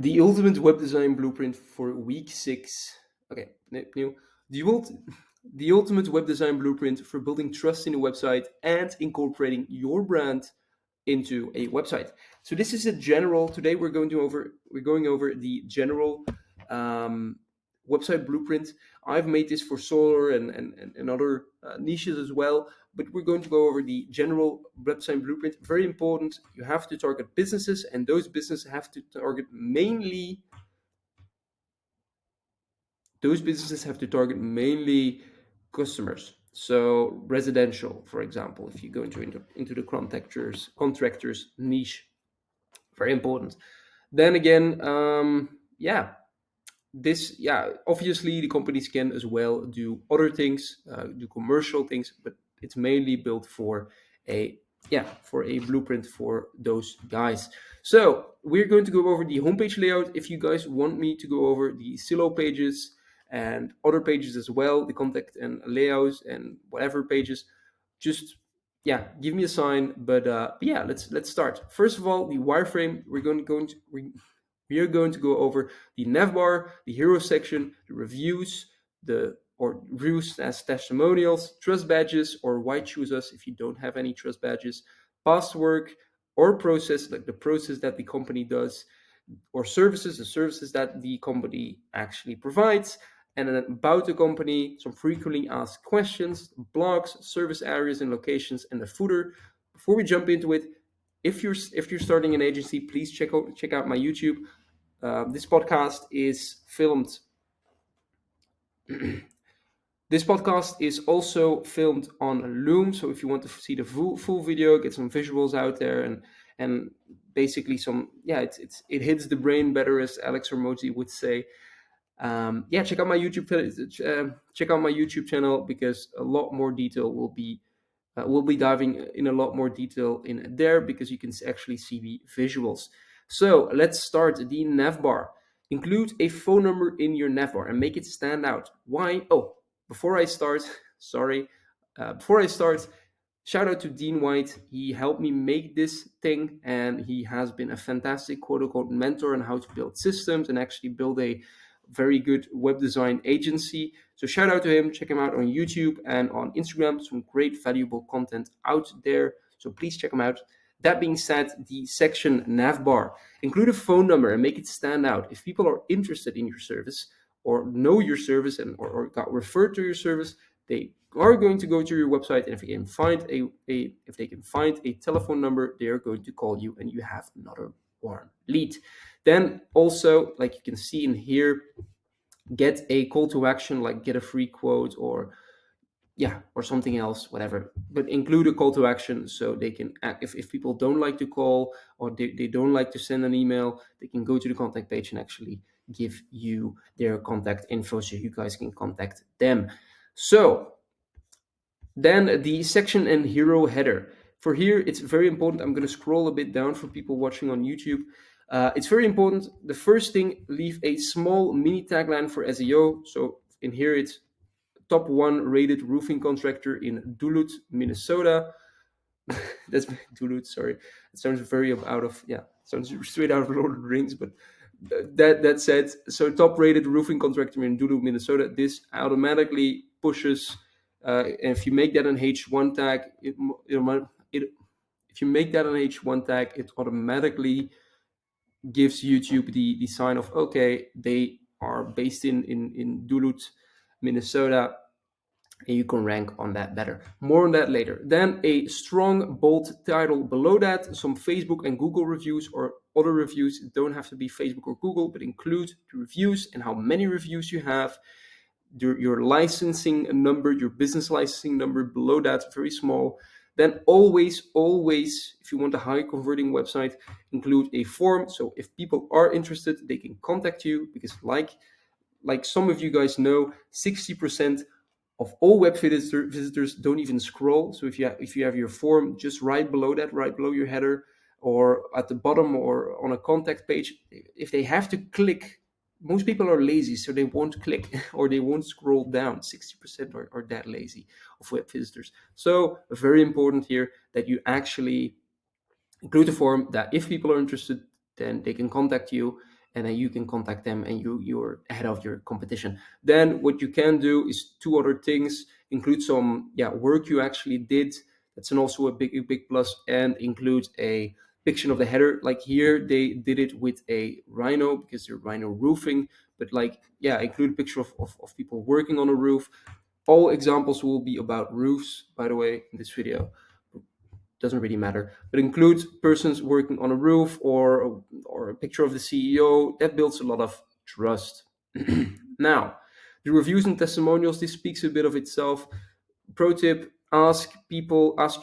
The ultimate web design blueprint for week 6. Okay, new. The, ult- the ultimate web design blueprint for building trust in a website and incorporating your brand into a website. So this is a general. Today we're going over the general um, website blueprint. I've made this for solar and other niches as well, but we're going to go over the general website blueprint. Very important. You have to target businesses, and those businesses have to target mainly. Those businesses have to target mainly customers. So residential, for example, if you go into the contractors niche, very important. Then again, obviously the companies can as well do other things, do commercial things, but it's mainly built for a blueprint for those guys. So we're going to go over the homepage layout. If you guys want me to go over the silo pages and other pages as well, the contact and layouts and whatever pages, just give me a sign. But let's start. First of all, the wireframe. We are going to go over the navbar, the hero section, the reviews, the or reviews as testimonials, trust badges, or why choose us if you don't have any trust badges, past work or process, like the process that the company does, or services, the services that the company actually provides, and then about the company, some frequently asked questions, blogs, service areas and locations, and the footer. Before we jump into it, if you're starting an agency, please check out my YouTube. This podcast is filmed. This podcast is also filmed on Loom, so if you want to see the full video, get some visuals out there, and basically it hits the brain better, as Alex Ramosi would say. Check out my YouTube channel, because a lot more detail will be we'll be diving in a lot more detail in there, because you can actually see the visuals. So let's start the navbar. Include a phone number in your navbar and make it stand out. Why? Oh, before I start, sorry. Before I start, shout out to Dean White. He helped me make this thing, and he has been a fantastic quote unquote mentor on how to build systems and actually build a very good web design agency. So shout out to him. Check him out on YouTube and on Instagram. Some great valuable content out there. So please check him out. That being said, the section navbar, include a phone number and make it stand out. If people are interested in your service or know your service or got referred to your service, they are going to go to your website, and if they can find a telephone number, they are going to call you, and you have another warm lead. Then also, like you can see in here, get a call to action, like get a free quote or something else, whatever. But include a call to action, so they can act. If people don't like to call, or they don't like to send an email, they can go to the contact page and actually give you their contact info, so you guys can contact them. So then the section and hero header. For here, it's very important. I'm going to scroll a bit down for people watching on YouTube. It's very important. The first thing, leave a small mini tagline for SEO. So in here, it's top 1 rated roofing contractor in Duluth, Minnesota. That's Duluth, sorry. It sounds very sounds straight out of Lord of the Rings, but that said, so top rated roofing contractor in Duluth, Minnesota. This automatically pushes, and if you make that an H1 tag, if you make that an H1 tag, it automatically gives YouTube the sign of, okay, they are based in Duluth, Minnesota, and you can rank on that better. More on that later. Then a strong, bold title below that, some Facebook and Google reviews or other reviews. It don't have to be Facebook or Google, but include the reviews and how many reviews you have. Your licensing number, your business licensing number below that, very small. Then always, if you want a high converting website, include a form. So if people are interested, they can contact you, because like some of you guys know, 60% of all web visitors don't even scroll. So if you have your form just right below your header, or at the bottom, or on a contact page, if they have to click, most people are lazy, so they won't click or they won't scroll down. 60% are that lazy of web visitors. So very important here that you actually include a form, that if people are interested, then they can contact you, and then you can contact them, and you're ahead of your competition. Then what you can do is two other things: include some work you actually did. That's also a big plus, and include a picture of the header. Like here, they did it with a Rhino because they're Rhino roofing, but like, include a picture of people working on a roof. All examples will be about roofs, by the way, in this video. Doesn't really matter, but includes persons working on a roof, or a picture of the CEO. That builds a lot of trust. Now, the reviews and testimonials, this speaks a bit of itself. Pro tip: ask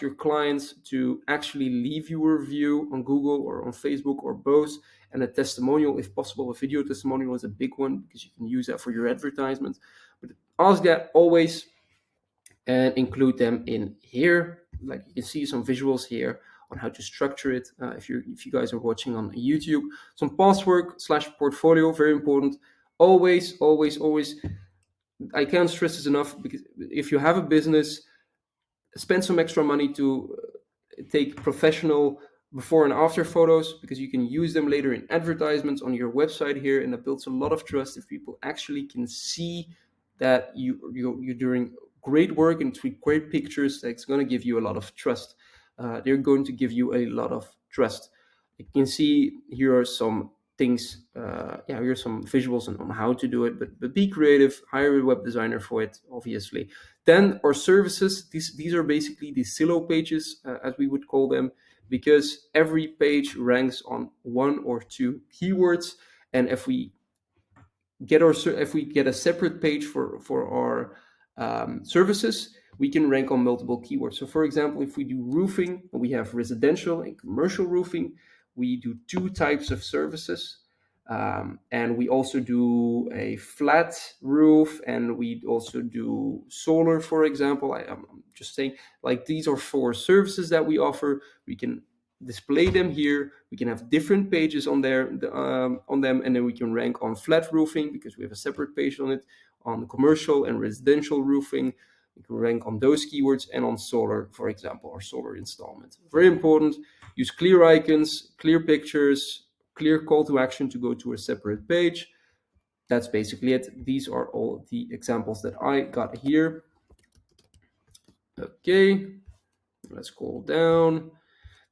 your clients to actually leave you a review on Google or on Facebook or both, and a testimonial if possible. A video testimonial is a big one because you can use that for your advertisement. But ask that always, and include them in here. Like, you can see some visuals here on how to structure it. If you guys are watching on YouTube, some past work / portfolio, very important. Always, always, always. I can't stress this enough, because if you have a business, spend some extra money to take professional before and after photos, because you can use them later in advertisements on your website here, and that builds a lot of trust. If people actually can see that you're doing great work and tweet great pictures, that's going to give you a lot of trust. They're going to give you a lot of trust. You can see here are some things. Here are some visuals on how to do it, but be creative. Hire a web designer for it, obviously. Then our services. These are basically the silo pages, as we would call them, because every page ranks on one or two keywords, and if we get a separate page for our services, we can rank on multiple keywords. So for example, if we do roofing, we have residential and commercial roofing. We do two types of services, and we also do a flat roof, and we also do solar, for example. I'm just saying, like, these are 4 services that we offer. We can display them here. We can have different pages on there, on them, and then we can rank on flat roofing because we have a separate page on it. On commercial and residential roofing, we can rank on those keywords, and on solar, for example, or solar installment. Very important. Use clear icons, clear pictures, clear call to action to go to a separate page. That's basically it. These are all the examples that I got here. Okay, let's scroll down.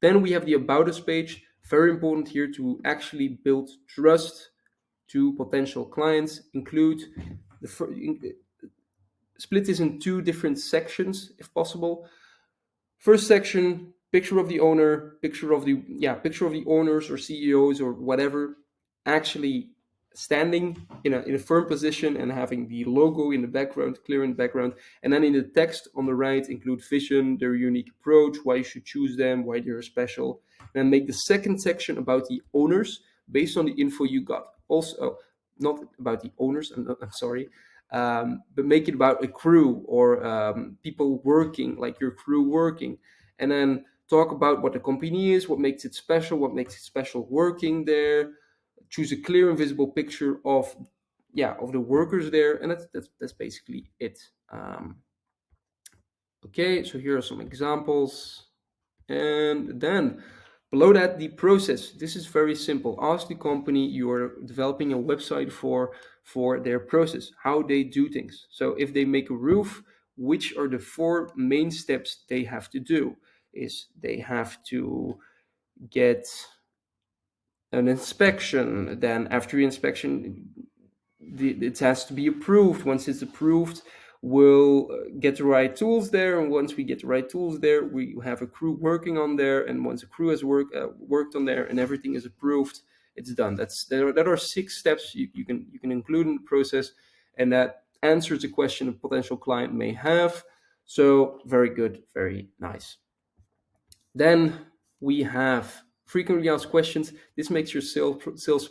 Then we have the About Us page. Very important here to actually build trust to potential clients. Split this in 2 different sections, if possible. First section: picture of the owner, picture of the owners or CEOs or whatever, actually standing in a firm position and having the logo in the background, clear in the background. And then in the text on the right, include vision, their unique approach, why you should choose them, why they're special. And then make the second section about the owners based on the info you got. Also, not about the owners, I'm sorry, but make it about a crew, or people working, like your crew working. And then talk about what the company is, what makes it special working there. Choose a clear and visible picture of the workers there, and that's basically it. Okay, so here are some examples, and then below that, the process. This is very simple. Ask the company you are developing a website for their process, how they do things. So if they make a roof, which are the 4 main steps they have to do? Is they have to get an inspection. Then after the inspection, it has to be approved. Once it's approved, we'll get the right tools there, and once we get the right tools there, we have a crew working on there, and once a crew has worked on there and everything is approved, it's done. That are 6 steps you can include in the process, and that answers a question a potential client may have. So very good, very nice. Then we have frequently asked questions. This makes your sales.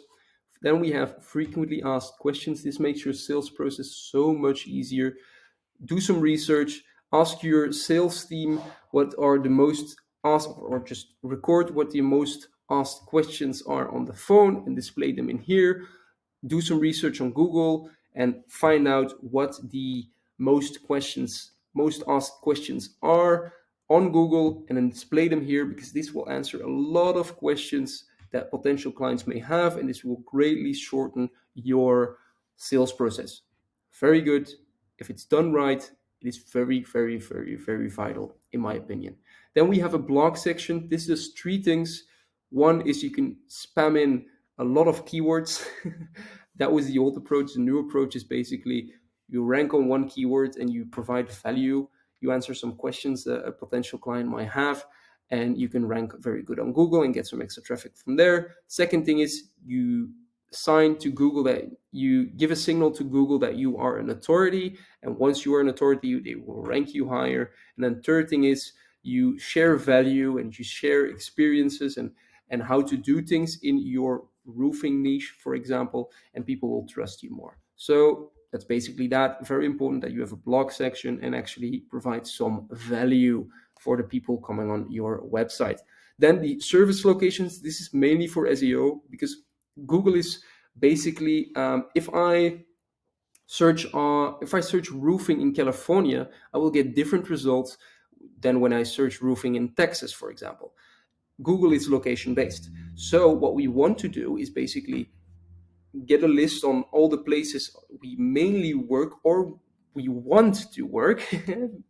Then we have frequently asked questions. This makes your sales process so much easier. Do some research. Ask your sales team what are the most asked, or just record what the most asked questions are on the phone and display them in here. Do some research on Google and find out what the most asked questions are on Google, and then display them here, because this will answer a lot of questions that potential clients may have, and this will greatly shorten your sales process. Very good. If it's done right, it is very, very, very, very vital, in my opinion. Then we have a blog section. This does three things. One is you can spam in a lot of keywords. That was the old approach. The new approach is basically you rank on one keyword and you provide value. You answer some questions that a potential client might have, and you can rank very good on Google and get some extra traffic from there. Second thing is you sign to Google, that you give a signal to Google that you are an authority, and once you are an authority, they will rank you higher. And then third thing is you share value and you share experiences and how to do things in your roofing niche, for example, and people will trust you more. So that's basically that. Very important that you have a blog section and actually provide some value for the people coming on your website. Then the service locations, this is mainly for SEO, because Google is basically, if I search roofing in California, I will get different results than when I search roofing in Texas, for example. Google is location based. So what we want to do is basically get a list on all the places we mainly work or we want to work.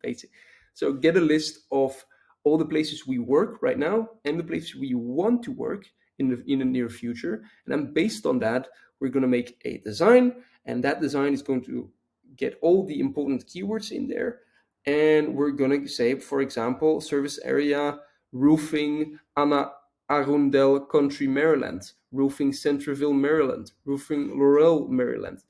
Basically. So get a list of all the places we work right now and the places we want to work in the near future. And then based on that, we're going to make a design, and that design is going to get all the important keywords in there. And we're going to say, for example, service area, roofing, Anna Arundel Country, Maryland, roofing Centerville, Maryland, roofing Laurel, Maryland.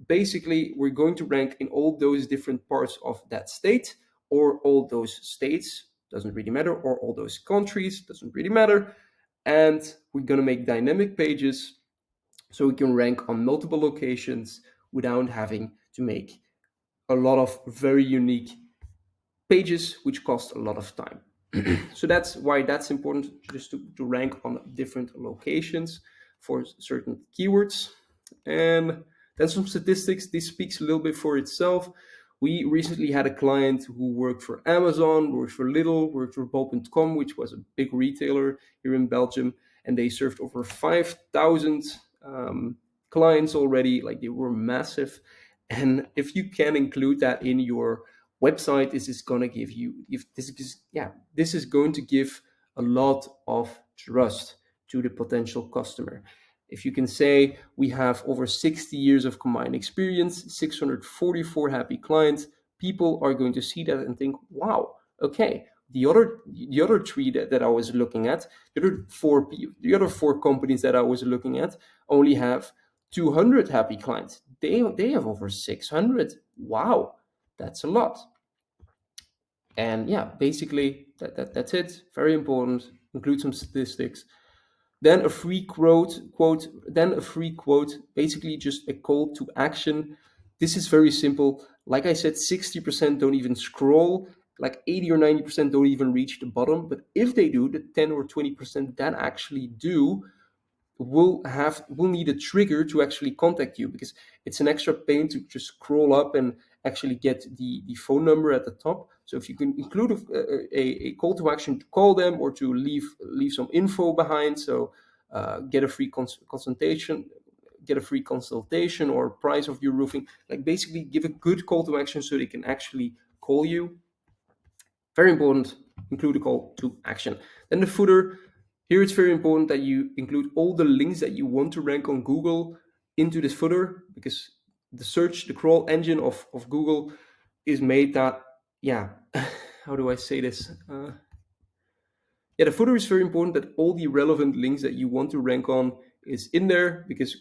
Basically, we're going to rank in all those different parts of that state, or all those states, doesn't really matter, or all those countries, doesn't really matter. And we're going to make dynamic pages so we can rank on multiple locations without having to make a lot of very unique pages, which cost a lot of time. So that's why that's important, just to rank on different locations for certain keywords. And then some statistics. This speaks a little bit for itself. We recently had a client who worked for Amazon, worked for Lidl, worked for Bol.com, which was a big retailer here in Belgium, and they served over 5,000 clients already. Like, they were massive. And if you can include that in your website, this is going to give you, this is going to give a lot of trust to the potential customer. If you can say we have over 60 years of combined experience, 644 happy clients, people are going to see that and think, wow, okay, the other three that I was looking at, the other four companies that I was looking at only have 200 happy clients. They have over 600. Wow, that's a lot. And yeah, basically that's it. Very important. Include some statistics. Then a free quote, then a free quote, basically just a call to action. This is very simple. Like I said, 60% don't even scroll, like 80 or 90% don't even reach the bottom. But if they do, the 10 or 20% that actually do will need a trigger to actually contact you, because it's an extra pain to just scroll up and actually get the phone number at the top. So if you can include a call to action to call them or to leave some info behind, so get a free consultation, or price of your roofing, like basically give a good call to action so they can actually call you. Very important, include a call to action. Then the footer. Here it's very important that you include all the links that you want to rank on Google into this footer, because the crawl engine of Google is made that, how do I say this? The footer is very important, that all the relevant links that you want to rank on is in there, because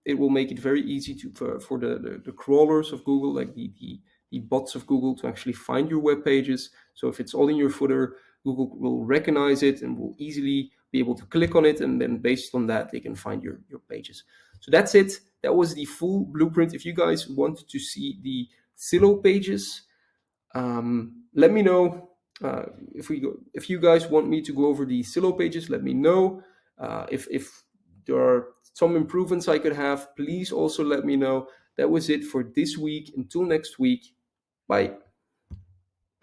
it will make it very easy for the crawlers of Google, like the bots of Google, to actually find your web pages. So if it's all in your footer, Google will recognize it and will easily be able to click on it, and then based on that, they can find your pages. So that's it. That was the full blueprint. If you guys wanted to see the Zillow pages, let me know. If you guys want me to go over the Zillow pages, let me know. If there are some improvements I could have, please also let me know. That was it for this week. Until next week, bye.